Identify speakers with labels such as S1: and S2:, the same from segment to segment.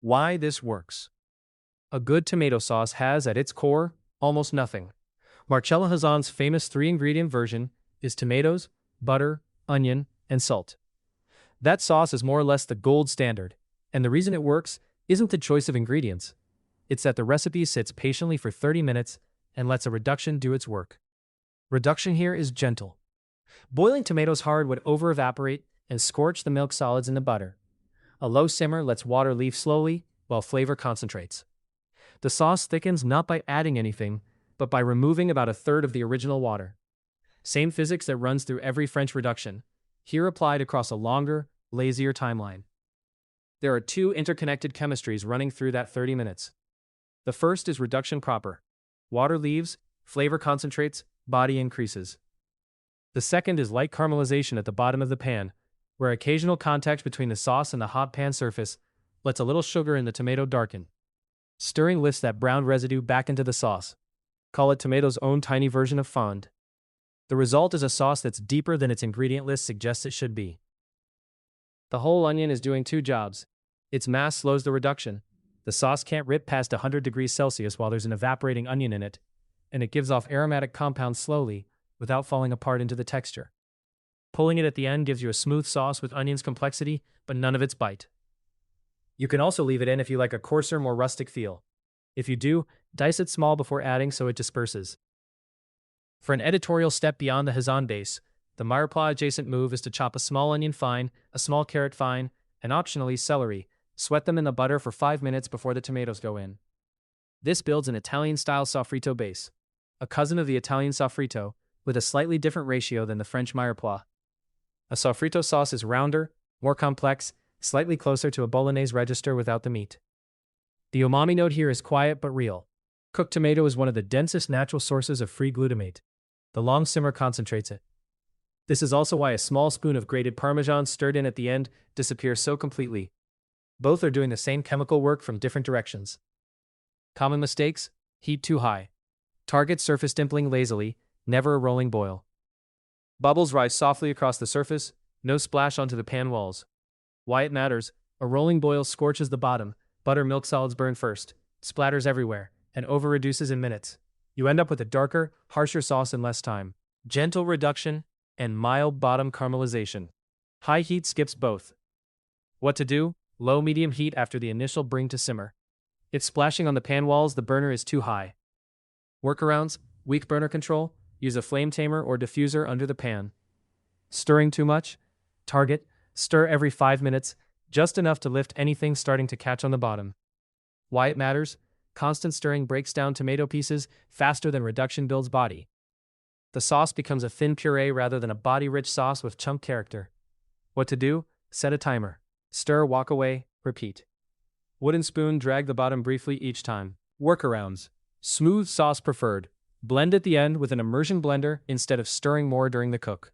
S1: Why this works. A good tomato sauce has, at its core, almost nothing. Marcella Hazan's famous three-ingredient version is tomatoes, butter, onion, and salt. That sauce is more or less the gold standard, and the reason it works isn't the choice of ingredients. It's that the recipe sits patiently for 30 minutes and lets a reduction do its work. Reduction here is gentle. Boiling tomatoes hard would over-evaporate and scorch the milk solids in the butter. A low simmer lets water leave slowly while flavor concentrates. The sauce thickens not by adding anything, but by removing about a third of the original water. Same physics that runs through every French reduction, here applied across a longer, lazier timeline. There are two interconnected chemistries running through that 30 minutes. The first is reduction proper. Water leaves, flavor concentrates, body increases. The second is light caramelization at the bottom of the pan, where occasional contact between the sauce and the hot pan surface lets a little sugar in the tomato darken. Stirring lifts that brown residue back into the sauce. Call it tomato's own tiny version of fond. The result is a sauce that's deeper than its ingredient list suggests it should be. The whole onion is doing two jobs. Its mass slows the reduction. The sauce can't rip past 100 degrees Celsius while there's an evaporating onion in it, and it gives off aromatic compounds slowly, without falling apart into the texture. Pulling it at the end gives you a smooth sauce with onion's complexity, but none of its bite. You can also leave it in if you like a coarser, more rustic feel. If you do, dice it small before adding so it disperses. For an editorial step beyond the Hazan base, the Mirepoix adjacent move is to chop a small onion fine, a small carrot fine, and optionally celery. Sweat them in the butter for 5 minutes before the tomatoes go in. This builds an Italian-style sofrito base, a cousin of the Italian sofrito, with a slightly different ratio than the French mirepoix. A sofrito sauce is rounder, more complex, slightly closer to a bolognese register without the meat. The umami note here is quiet but real. Cooked tomato is one of the densest natural sources of free glutamate. The long simmer concentrates it. This is also why a small spoon of grated Parmesan stirred in at the end disappears so completely. Both are doing the same chemical work from different directions. Common mistakes: heat too high. Target surface dimpling lazily, never a rolling boil. Bubbles rise softly across the surface, no splash onto the pan walls. Why it matters: a rolling boil scorches the bottom, butter milk solids burn first, splatters everywhere, and over-reduces in minutes. You end up with a darker, harsher sauce in less time. Gentle reduction and mild bottom caramelization. High heat skips both. What to do? Low-medium heat after the initial bring to simmer. If splashing on the pan walls, the burner is too high. Workarounds: weak burner control, use a flame tamer or diffuser under the pan. Stirring too much? Target: stir every 5 minutes, just enough to lift anything starting to catch on the bottom. Why it matters: constant stirring breaks down tomato pieces faster than reduction builds body. The sauce becomes a thin puree rather than a body-rich sauce with chunk character. What to do? Set a timer. Stir, walk away, repeat. Wooden spoon, drag the bottom briefly each time. Workarounds: smooth sauce preferred. Blend at the end with an immersion blender instead of stirring more during the cook.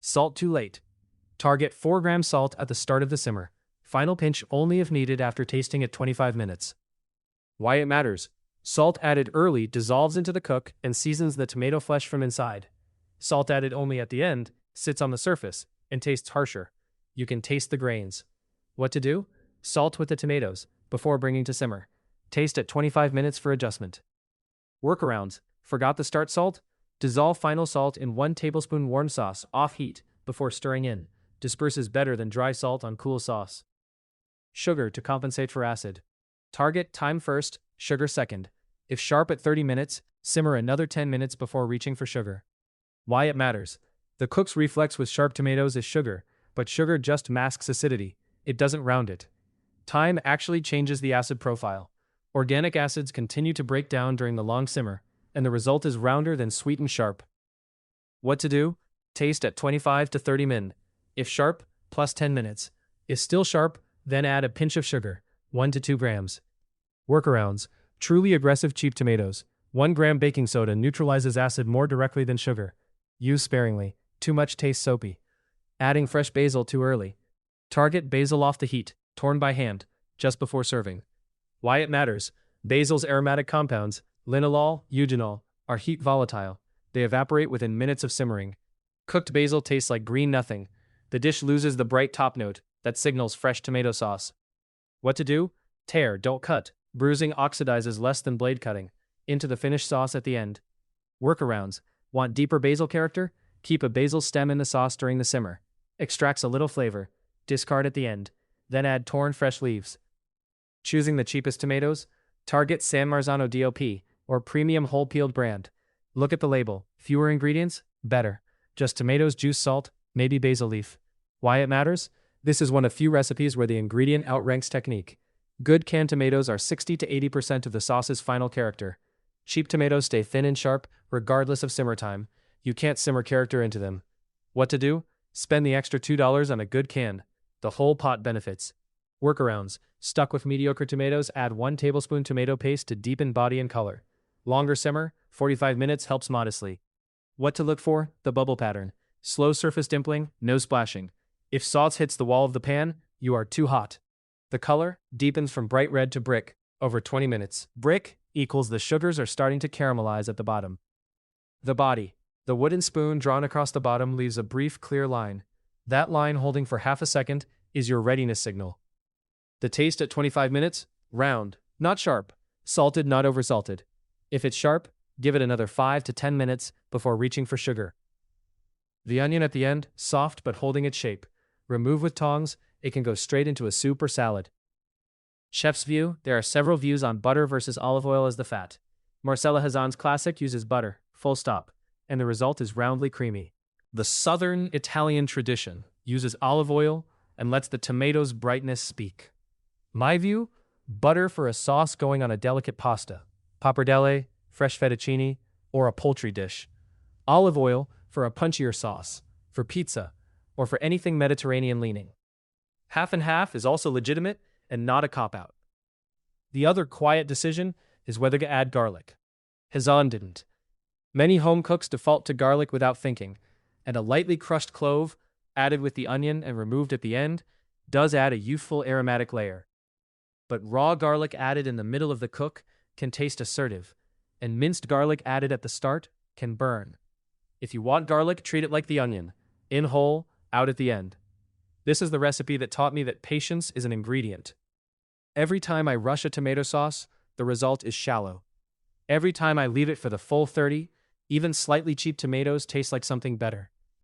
S1: Salt too late. Target 4 grams salt at the start of the simmer. Final pinch only if needed after tasting at 25 minutes. Why it matters: salt added early dissolves into the cook and seasons the tomato flesh from inside. Salt added only at the end sits on the surface and tastes harsher. You can taste the grains. What to do? Salt with the tomatoes before bringing to simmer. Taste at 25 minutes for adjustment. Workarounds: forgot the start salt? Dissolve final salt in 1 tablespoon warm sauce off heat before stirring in. Disperses better than dry salt on cool sauce. Sugar to compensate for acid. Target time first, sugar second. If sharp at 30 minutes, simmer another 10 minutes before reaching for sugar. Why it matters: the cook's reflex with sharp tomatoes is sugar, but sugar just masks acidity. It doesn't round it. Time actually changes the acid profile. Organic acids continue to break down during the long simmer, and the result is rounder than sweet and sharp. What to do? Taste at 25 to 30 min. If sharp, plus 10 minutes. If still sharp, then add a pinch of sugar, 1 to 2 grams. Workarounds: truly aggressive cheap tomatoes. 1 gram baking soda neutralizes acid more directly than sugar. Use sparingly. Too much tastes soapy. Adding fresh basil too early. Target basil off the heat, torn by hand, just before serving. Why it matters: basil's aromatic compounds, linalool, eugenol, are heat volatile. They evaporate within minutes of simmering. Cooked basil tastes like green nothing. The dish loses the bright top note that signals fresh tomato sauce. What to do? Tear, don't cut. Bruising oxidizes less than blade cutting. Into the finished sauce at the end. Workarounds. Want deeper basil character? Keep a basil stem in the sauce during the simmer. Extracts a little flavor. Discard at the end. Then add torn fresh leaves. Choosing the cheapest tomatoes? Target San Marzano DOP or premium whole peeled brand. Look at the label. Fewer ingredients? Better. Just tomatoes, juice, salt, maybe basil leaf. Why it matters? This is one of few recipes where the ingredient outranks technique. Good canned tomatoes are 60 to 80% of the sauce's final character. Cheap tomatoes stay thin and sharp, regardless of simmer time. You can't simmer character into them. What to do? Spend the extra $2 on a good can. The whole pot benefits. Workarounds. Stuck with mediocre tomatoes, add 1 tablespoon tomato paste to deepen body and color. Longer simmer, 45 minutes helps modestly. What to look for? The bubble pattern. Slow surface dimpling, no splashing. If sauce hits the wall of the pan, you are too hot. The color deepens from bright red to brick over 20 minutes. Brick equals the sugars are starting to caramelize at the bottom. The body. The wooden spoon drawn across the bottom leaves a brief, clear line. That line holding for half a second is your readiness signal. The taste at 25 minutes? Round, not sharp. Salted, not oversalted. If it's sharp, give it another 5 to 10 minutes before reaching for sugar. The onion at the end, soft but holding its shape. Remove with tongs, it can go straight into a soup or salad. Chef's view, there are several views on butter versus olive oil as the fat. Marcella Hazan's classic uses butter, full stop, and the result is roundly creamy. The southern Italian tradition uses olive oil and lets the tomato's brightness speak. My view, butter for a sauce going on a delicate pasta, pappardelle, fresh fettuccine, or a poultry dish. Olive oil for a punchier sauce, for pizza, or for anything Mediterranean leaning. Half and half is also legitimate and not a cop-out. The other quiet decision is whether to add garlic. Hazan didn't. Many home cooks default to garlic without thinking, and a lightly crushed clove, added with the onion and removed at the end, does add a youthful aromatic layer. But raw garlic added in the middle of the cook can taste assertive, and minced garlic added at the start can burn. If you want garlic, treat it like the onion, in whole, out at the end. This is the recipe that taught me that patience is an ingredient. Every time I rush a tomato sauce, the result is shallow. Every time I leave it for the full 30, even slightly cheap tomatoes taste like something better.